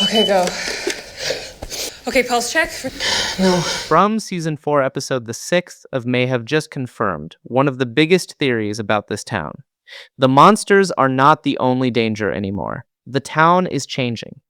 Okay, go. Okay, pulse check. No. From Season 4, Episode the 6th of May have just confirmed one of the biggest theories about this town. The monsters are not the only danger anymore. The town is changing.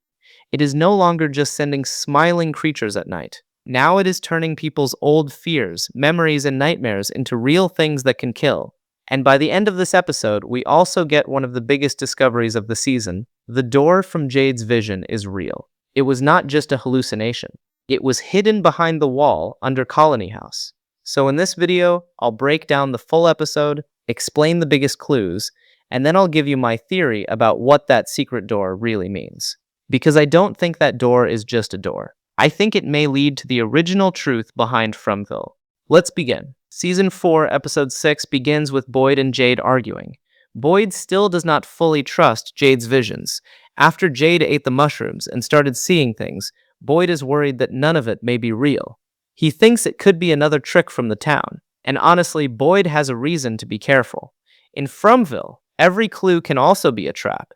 It is no longer just sending smiling creatures at night. Now it is turning people's old fears, memories, and nightmares into real things that can kill. And by the end of this episode, we also get one of the biggest discoveries of the season. The door from Jade's vision is real. It was not just a hallucination. It was hidden behind the wall under Colony House. So in this video, I'll break down the full episode, explain the biggest clues, and then I'll give you my theory about what that secret door really means. Because I don't think that door is just a door. I think it may lead to the original truth behind Fromville. Let's begin. Season 4, Episode 6 begins with Boyd and Jade arguing. Boyd still does not fully trust Jade's visions. After Jade ate the mushrooms and started seeing things, Boyd is worried that none of it may be real. He thinks it could be another trick from the town, and honestly, Boyd has a reason to be careful. In Fromville, every clue can also be a trap.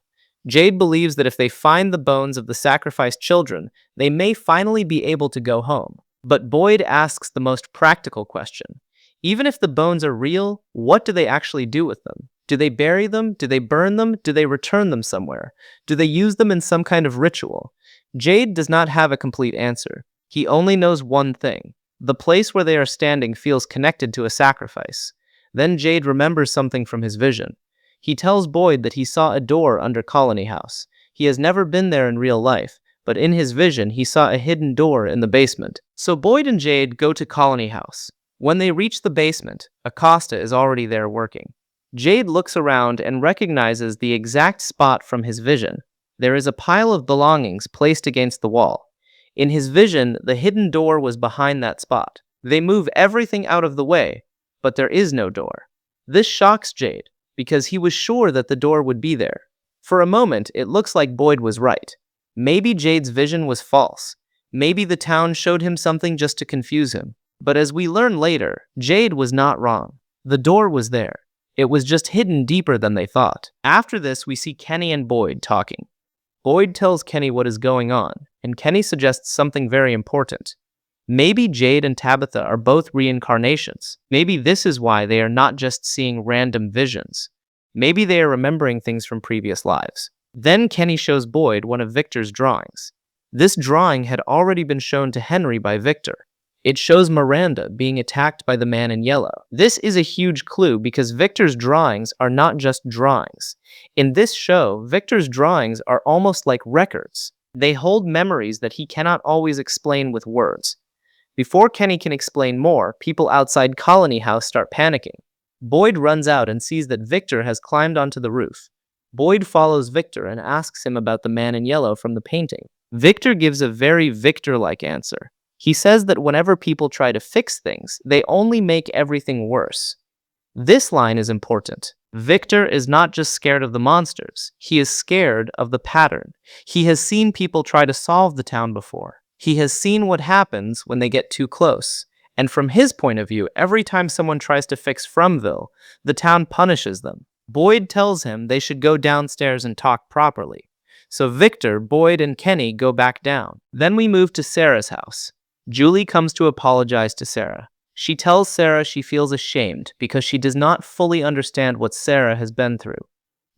Jade believes that if they find the bones of the sacrificed children, they may finally be able to go home. But Boyd asks the most practical question. Even if the bones are real, what do they actually do with them? Do they bury them? Do they burn them? Do they return them somewhere? Do they use them in some kind of ritual? Jade does not have a complete answer. He only knows one thing. The place where they are standing feels connected to a sacrifice. Then Jade remembers something from his vision. He tells Boyd that he saw a door under Colony House. He has never been there in real life, but in his vision he saw a hidden door in the basement. So Boyd and Jade go to Colony House. When they reach the basement, Acosta is already there working. Jade looks around and recognizes the exact spot from his vision. There is a pile of belongings placed against the wall. In his vision, the hidden door was behind that spot. They move everything out of the way, but there is no door. This shocks Jade, because he was sure that the door would be there. For a moment, it looks like Boyd was right. Maybe Jade's vision was false. Maybe the town showed him something just to confuse him. But as we learn later, Jade was not wrong. The door was there. It was just hidden deeper than they thought. After this, we see Kenny and Boyd talking. Boyd tells Kenny what is going on, and Kenny suggests something very important. Maybe Jade and Tabitha are both reincarnations. Maybe this is why they are not just seeing random visions. Maybe they are remembering things from previous lives. Then Kenny shows Boyd one of Victor's drawings. This drawing had already been shown to Henry by Victor. It shows Miranda being attacked by the man in yellow. This is a huge clue because Victor's drawings are not just drawings. In this show, Victor's drawings are almost like records. They hold memories that he cannot always explain with words. Before Kenny can explain more, people outside Colony House start panicking. Boyd runs out and sees that Victor has climbed onto the roof. Boyd follows Victor and asks him about the man in yellow from the painting. Victor gives a very Victor-like answer. He says that whenever people try to fix things, they only make everything worse. This line is important. Victor is not just scared of the monsters. He is scared of the pattern. He has seen people try to solve the town before. He has seen what happens when they get too close. And from his point of view, every time someone tries to fix Fromville, the town punishes them. Boyd tells him they should go downstairs and talk properly. So Victor, Boyd, and Kenny go back down. Then we move to Sarah's house. Julie comes to apologize to Sarah. She tells Sarah she feels ashamed because she does not fully understand what Sarah has been through.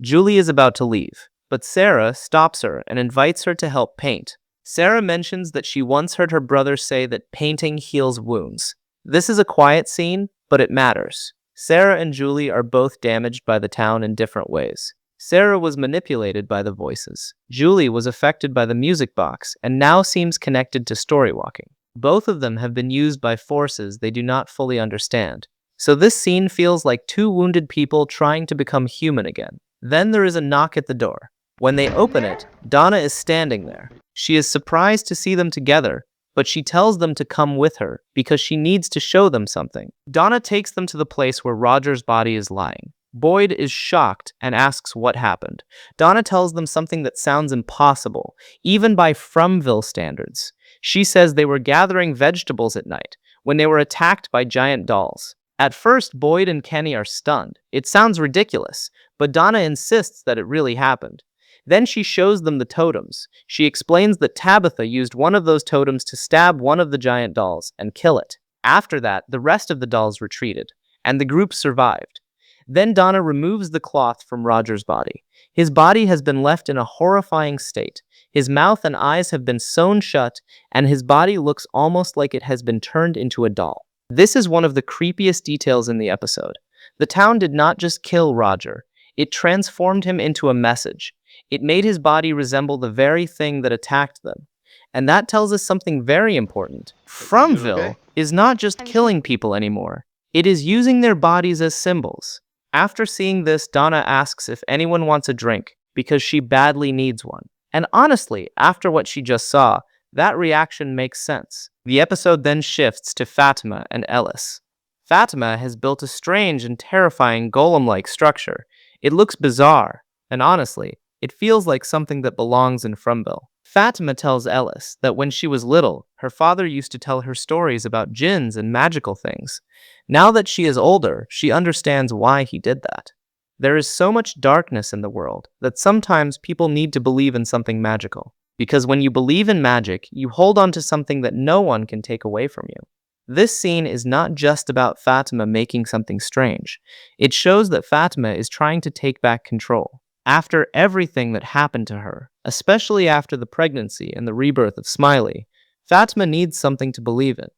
Julie is about to leave, but Sarah stops her and invites her to help paint. Sarah mentions that she once heard her brother say that painting heals wounds. This is a quiet scene, but it matters. Sarah and Julie are both damaged by the town in different ways. Sarah was manipulated by the voices. Julie was affected by the music box and now seems connected to storywalking. Both of them have been used by forces they do not fully understand. So this scene feels like two wounded people trying to become human again. Then there is a knock at the door. When they open it, Donna is standing there. She is surprised to see them together, but she tells them to come with her because she needs to show them something. Donna takes them to the place where Roger's body is lying. Boyd is shocked and asks what happened. Donna tells them something that sounds impossible, even by Fromville standards. She says they were gathering vegetables at night when they were attacked by giant dolls. At first, Boyd and Kenny are stunned. It sounds ridiculous, but Donna insists that it really happened. Then she shows them the totems. She explains that Tabitha used one of those totems to stab one of the giant dolls and kill it. After that, the rest of the dolls retreated, and the group survived. Then Donna removes the cloth from Roger's body. His body has been left in a horrifying state. His mouth and eyes have been sewn shut, and his body looks almost like it has been turned into a doll. This is one of the creepiest details in the episode. The town did not just kill Roger, it transformed him into a message. It made his body resemble the very thing that attacked them. And that tells us something very important. Fromville is not just killing people anymore. It is using their bodies as symbols. After seeing this, Donna asks if anyone wants a drink, because she badly needs one. And honestly, after what she just saw, that reaction makes sense. The episode then shifts to Fatima and Ellis. Fatima has built a strange and terrifying golem-like structure. It looks bizarre, and honestly, it feels like something that belongs in Fromville. Fatima tells Ellis that when she was little, her father used to tell her stories about jinns and magical things. Now that she is older, she understands why he did that. There is so much darkness in the world that sometimes people need to believe in something magical. Because when you believe in magic, you hold on to something that no one can take away from you. This scene is not just about Fatima making something strange. It shows that Fatima is trying to take back control. After everything that happened to her, especially after the pregnancy and the rebirth of Smiley, Fatima needs something to believe in.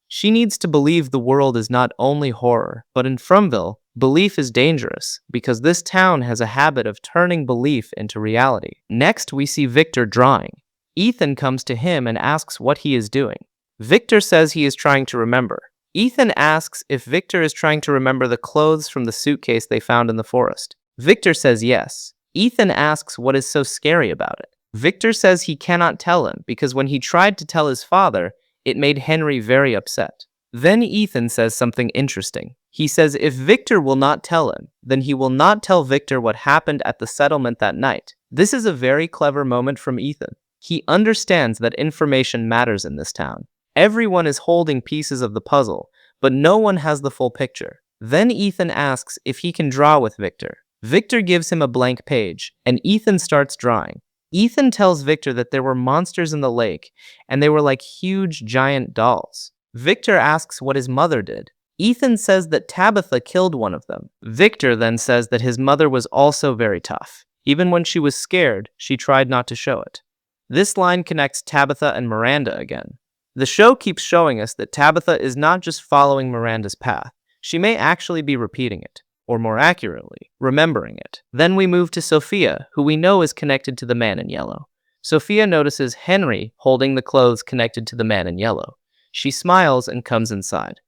She needs to believe the world is not only horror, but in Fromville, belief is dangerous because this town has a habit of turning belief into reality. Next, we see Victor drawing. Ethan comes to him and asks what he is doing. Victor says he is trying to remember. Ethan asks if Victor is trying to remember the clothes from the suitcase they found in the forest. Victor says yes. Ethan asks what is so scary about it. Victor says he cannot tell him because when he tried to tell his father, it made Henry very upset. Then Ethan says something interesting. He says if Victor will not tell him, then he will not tell Victor what happened at the settlement that night. This is a very clever moment from Ethan. He understands that information matters in this town. Everyone is holding pieces of the puzzle, but no one has the full picture. Then Ethan asks if he can draw with Victor. Victor gives him a blank page, and Ethan starts drawing. Ethan tells Victor that there were monsters in the lake, and they were like huge giant dolls. Victor asks what his mother did. Ethan says that Tabitha killed one of them. Victor then says that his mother was also very tough. Even when she was scared, she tried not to show it. This line connects Tabitha and Miranda again. The show keeps showing us that Tabitha is not just following Miranda's path. She may actually be repeating it, or more accurately, remembering it. Then we move to Sophia, who we know is connected to the man in yellow. Sophia notices Henry holding the clothes connected to the man in yellow. She smiles and comes inside.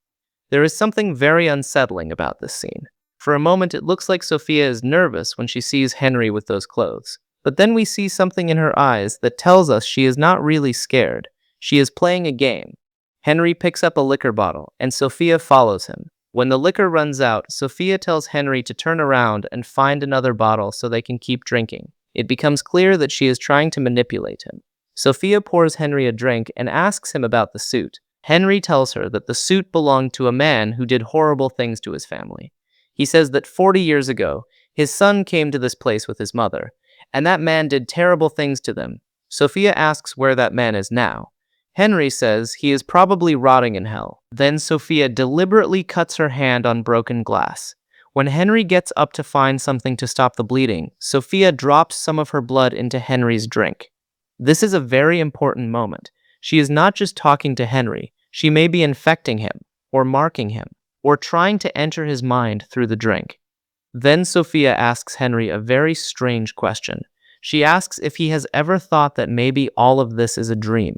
There is something very unsettling about this scene. For a moment, it looks like Sophia is nervous when she sees Henry with those clothes. But then we see something in her eyes that tells us she is not really scared. She is playing a game. Henry picks up a liquor bottle, and Sophia follows him. When the liquor runs out, Sophia tells Henry to turn around and find another bottle so they can keep drinking. It becomes clear that she is trying to manipulate him. Sophia pours Henry a drink and asks him about the suit. Henry tells her that the suit belonged to a man who did horrible things to his family. He says that 40 years ago, his son came to this place with his mother, and that man did terrible things to them. Sophia asks where that man is now. Henry says he is probably rotting in hell. Then Sophia deliberately cuts her hand on broken glass. When Henry gets up to find something to stop the bleeding, Sophia drops some of her blood into Henry's drink. This is a very important moment. She is not just talking to Henry. She may be infecting him, or marking him, or trying to enter his mind through the drink. Then Sophia asks Henry a very strange question. She asks if he has ever thought that maybe all of this is a dream.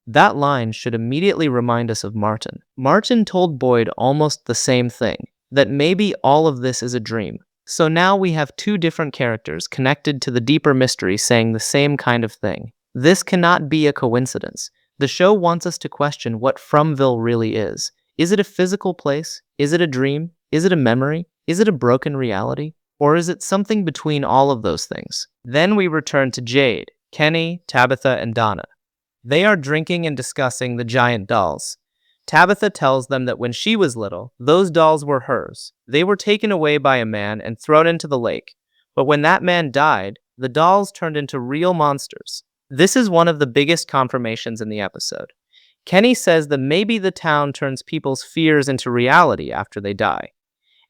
That line should immediately remind us of Martin. Martin told Boyd almost the same thing, that maybe all of this is a dream. So now we have two different characters connected to the deeper mystery saying the same kind of thing. This cannot be a coincidence. The show wants us to question what Fromville really is. Is it a physical place? Is it a dream? Is it a memory? Is it a broken reality? Or is it something between all of those things? Then we return to Jade, Kenny, Tabitha, and Donna. They are drinking and discussing the giant dolls. Tabitha tells them that when she was little, those dolls were hers. They were taken away by a man and thrown into the lake. But when that man died, The dolls turned into real monsters. This is one of the biggest confirmations in the episode. Kenny says that maybe the town turns people's fears into reality after they die.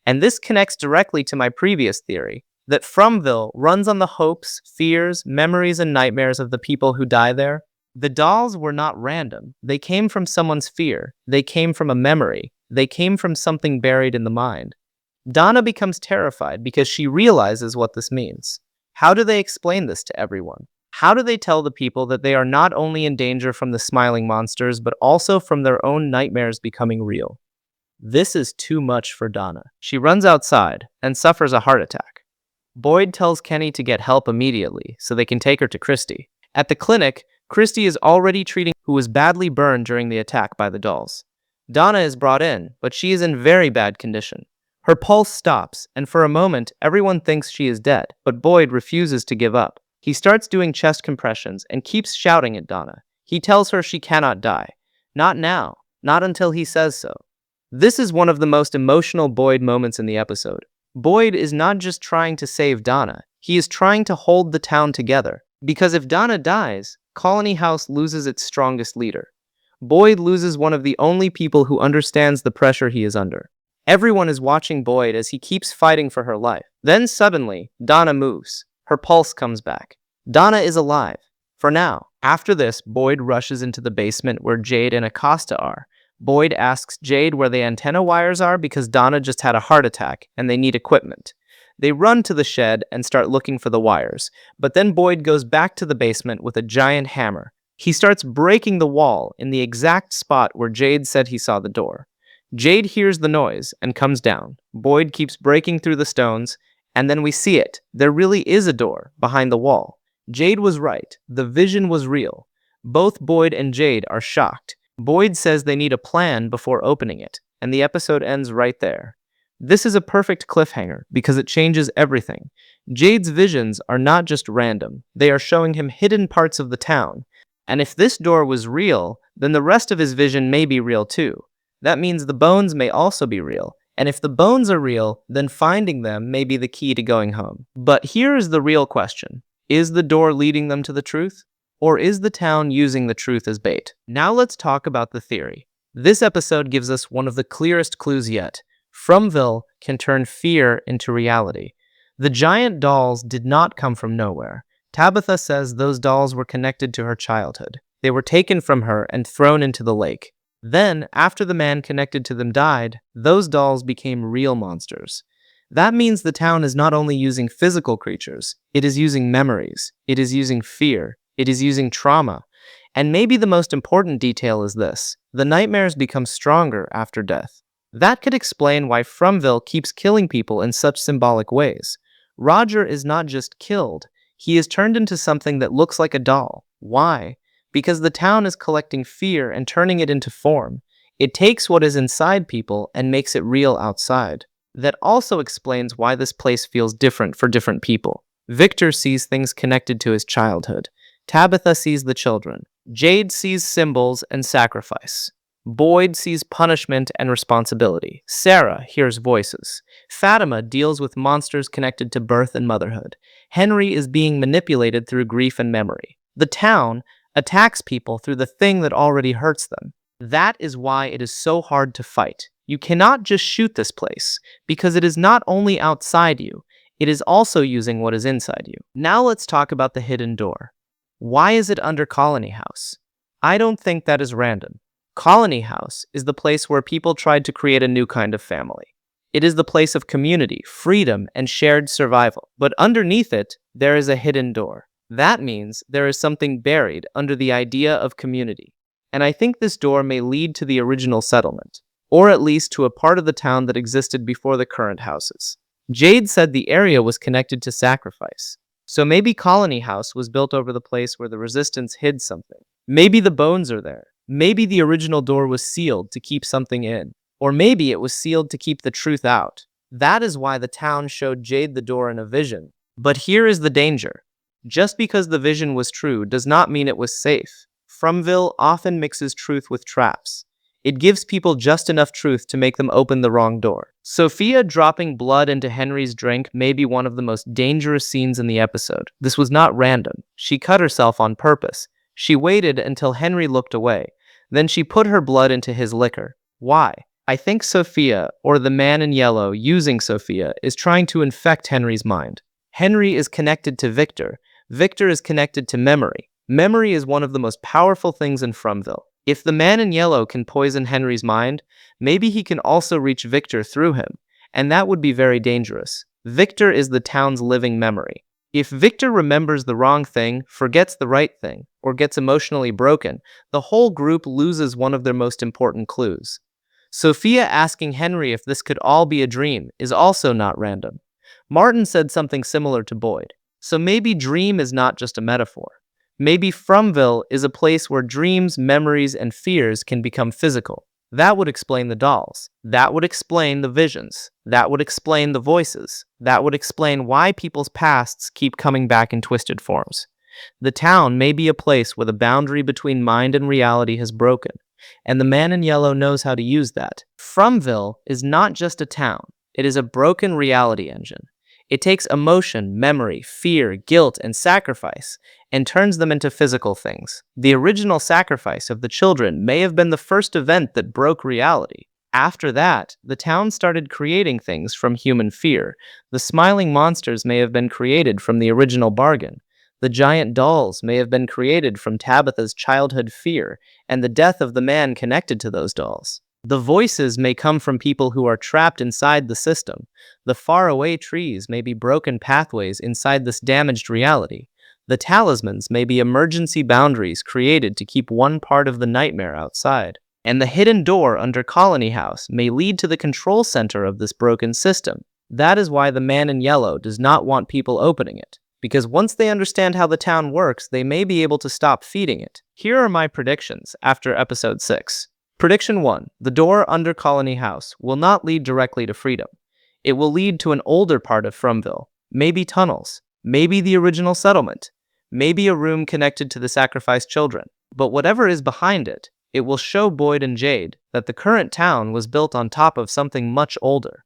And this connects directly to my previous theory, that Fromville runs on the hopes, fears, memories, and nightmares of the people who die there. The dolls were not random. They came from someone's fear. They came from a memory. They came from something buried in the mind. Donna becomes terrified because she realizes what this means. How do they explain this to everyone? How do they tell the people that they are not only in danger from the smiling monsters, but also from their own nightmares becoming real? This is too much for Donna. She runs outside and suffers a heart attack. Boyd tells Kenny to get help immediately so they can take her to Christy. At the clinic, Christy is already treating who was badly burned during the attack by the dolls. Donna is brought in, but she is in very bad condition. Her pulse stops, and for a moment, everyone thinks she is dead, but Boyd refuses to give up. He starts doing chest compressions and keeps shouting at Donna. He tells her she cannot die. Not now. Not until he says so. This is one of the most emotional Boyd moments in the episode. Boyd is not just trying to save Donna. He is trying to hold the town together. Because if Donna dies, Colony House loses its strongest leader. Boyd loses one of the only people who understands the pressure he is under. Everyone is watching Boyd as he keeps fighting for her life. Then suddenly, Donna moves. Her pulse comes back. Donna is alive. For now. After this, Boyd rushes into the basement where Jade and Acosta are. Boyd asks Jade where the antenna wires are because Donna just had a heart attack and they need equipment. They run to the shed and start looking for the wires, but then Boyd goes back to the basement with a giant hammer. He starts breaking the wall in the exact spot where Jade said he saw the door. Jade hears the noise and comes down. Boyd keeps breaking through the stones, and then we see it. There really is a door behind the wall. Jade was right. The vision was real. Both Boyd and Jade are shocked. Boyd says they need a plan before opening it, and the episode ends right there. This is a perfect cliffhanger because it changes everything. Jade's visions are not just random. They are showing him hidden parts of the town. And if this door was real, then the rest of his vision may be real too. That means the bones may also be real. And if the bones are real, then finding them may be the key to going home. But here is the real question. Is the door leading them to the truth? Or is the town using the truth as bait? Now let's talk about the theory. This episode gives us one of the clearest clues yet. Fromville can turn fear into reality. The giant dolls did not come from nowhere. Tabitha says those dolls were connected to her childhood. They were taken from her and thrown into the lake. Then, after the man connected to them died, those dolls became real monsters. That means the town is not only using physical creatures, it is using memories, it is using fear, it is using trauma. And maybe the most important detail is this: the nightmares become stronger after death. That could explain why Fromville keeps killing people in such symbolic ways. Roger is not just killed, he is turned into something that looks like a doll. Why? Because the town is collecting fear and turning it into form. It takes what is inside people and makes it real outside. That also explains why this place feels different for different people. Victor sees things connected to his childhood. Tabitha sees the children. Jade sees symbols and sacrifice. Boyd sees punishment and responsibility. Sarah hears voices. Fatima deals with monsters connected to birth and motherhood. Henry is being manipulated through grief and memory. The town attacks people through the thing that already hurts them. That is why it is so hard to fight. You cannot just shoot this place, because it is not only outside you, it is also using what is inside you. Now let's talk about the hidden door. Why is it under Colony House? I don't think that is random. Colony House is the place where people tried to create a new kind of family. It is the place of community, freedom, and shared survival. But underneath it, there is a hidden door. That means there is something buried under the idea of community. And I think this door may lead to the original settlement, or at least to a part of the town that existed before the current houses. Jade said the area was connected to sacrifice. So maybe Colony House was built over the place where the resistance hid something. Maybe the bones are there. Maybe the original door was sealed to keep something in. Or maybe it was sealed to keep the truth out. That is why the town showed Jade the door in a vision. But here is the danger. Just because the vision was true does not mean it was safe. Fromville often mixes truth with traps. It gives people just enough truth to make them open the wrong door. Sophia dropping blood into Henry's drink may be one of the most dangerous scenes in the episode. This was not random. She cut herself on purpose. She waited until Henry looked away. Then she put her blood into his liquor. Why? I think Sophia, or the man in yellow using Sophia, is trying to infect Henry's mind. Henry is connected to Victor. Victor is connected to memory. Memory is one of the most powerful things in Fromville. If the man in yellow can poison Henry's mind, maybe he can also reach Victor through him, and that would be very dangerous. Victor is the town's living memory. If Victor remembers the wrong thing, forgets the right thing, or gets emotionally broken, the whole group loses one of their most important clues. Sophia asking Henry if this could all be a dream is also not random. Martin said something similar to Boyd. So maybe dream is not just a metaphor. Maybe Fromville is a place where dreams, memories, and fears can become physical. That would explain the dolls. That would explain the visions. That would explain the voices. That would explain why people's pasts keep coming back in twisted forms. The town may be a place where the boundary between mind and reality has broken, and the man in yellow knows how to use that. Fromville is not just a town. It is a broken reality engine. It takes emotion, memory, fear, guilt, and sacrifice and turns them into physical things. The original sacrifice of the children may have been the first event that broke reality. After that, the town started creating things from human fear. The smiling monsters may have been created from the original bargain. The giant dolls may have been created from Tabitha's childhood fear and the death of the man connected to those dolls. The voices may come from people who are trapped inside the system. The faraway trees may be broken pathways inside this damaged reality. The talismans may be emergency boundaries created to keep one part of the nightmare outside. And the hidden door under Colony House may lead to the control center of this broken system. That is why the man in yellow does not want people opening it. Because once they understand how the town works, they may be able to stop feeding it. Here are my predictions after episode 6. Prediction 1. The door under Colony House will not lead directly to freedom. It will lead to an older part of Fromville. Maybe tunnels. Maybe the original settlement. Maybe a room connected to the sacrificed children. But whatever is behind it, it will show Boyd and Jade that the current town was built on top of something much older.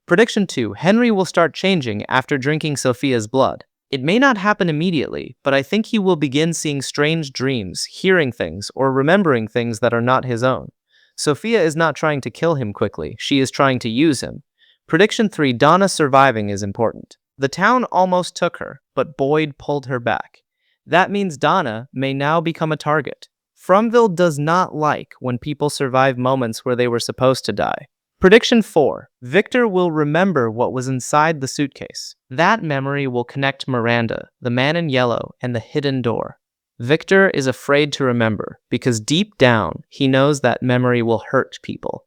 Prediction 2. Henry will start changing after drinking Sophia's blood. It may not happen immediately, but I think he will begin seeing strange dreams, hearing things, or remembering things that are not his own. Sophia is not trying to kill him quickly, she is trying to use him. Prediction 3. Donna surviving is important. The town almost took her, but Boyd pulled her back. That means Donna may now become a target. Fromville does not like when people survive moments where they were supposed to die. Prediction 4. Victor will remember what was inside the suitcase. That memory will connect Miranda, the man in yellow, and the hidden door. Victor is afraid to remember because deep down he knows that memory will hurt people.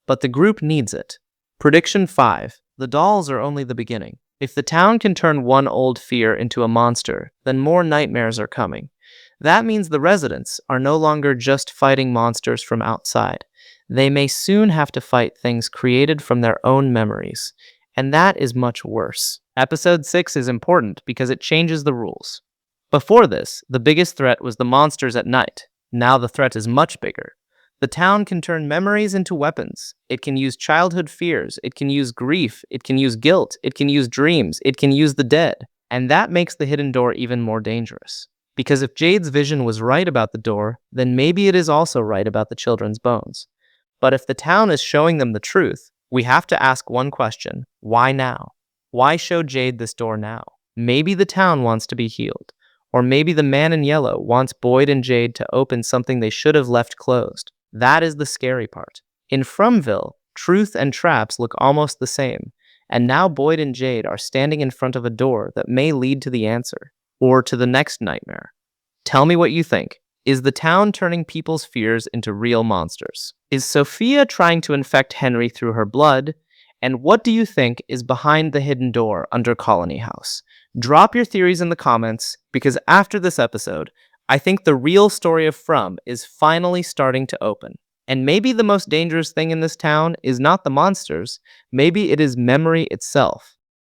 But the group needs it. Prediction 5. The dolls are only the beginning. If the town can turn one old fear into a monster, then more nightmares are coming. That means the residents are no longer just fighting monsters from outside. They may soon have to fight things created from their own memories, and that is much worse. Episode 6 is important because it changes the rules. Before this, the biggest threat was the monsters at night. Now the threat is much bigger. The town can turn memories into weapons. It can use childhood fears. It can use grief. It can use guilt. It can use dreams. It can use the dead. And that makes the hidden door even more dangerous. Because if Jade's vision was right about the door, then maybe it is also right about the children's bones. But if the town is showing them the truth, we have to ask one question. Why now? Why show Jade this door now? Maybe the town wants to be healed. Or maybe the man in yellow wants Boyd and Jade to open something they should have left closed. That is the scary part. In Fromville, truth and traps look almost the same. And now Boyd and Jade are standing in front of a door that may lead to the answer. Or to the next nightmare. Tell me what you think. Is the town turning people's fears into real monsters? Is Sophia trying to infect Henry through her blood? And what do you think is behind the hidden door under Colony House? Drop your theories in the comments, because after this episode, I think the real story of From is finally starting to open. And maybe the most dangerous thing in this town is not the monsters, maybe it is memory itself.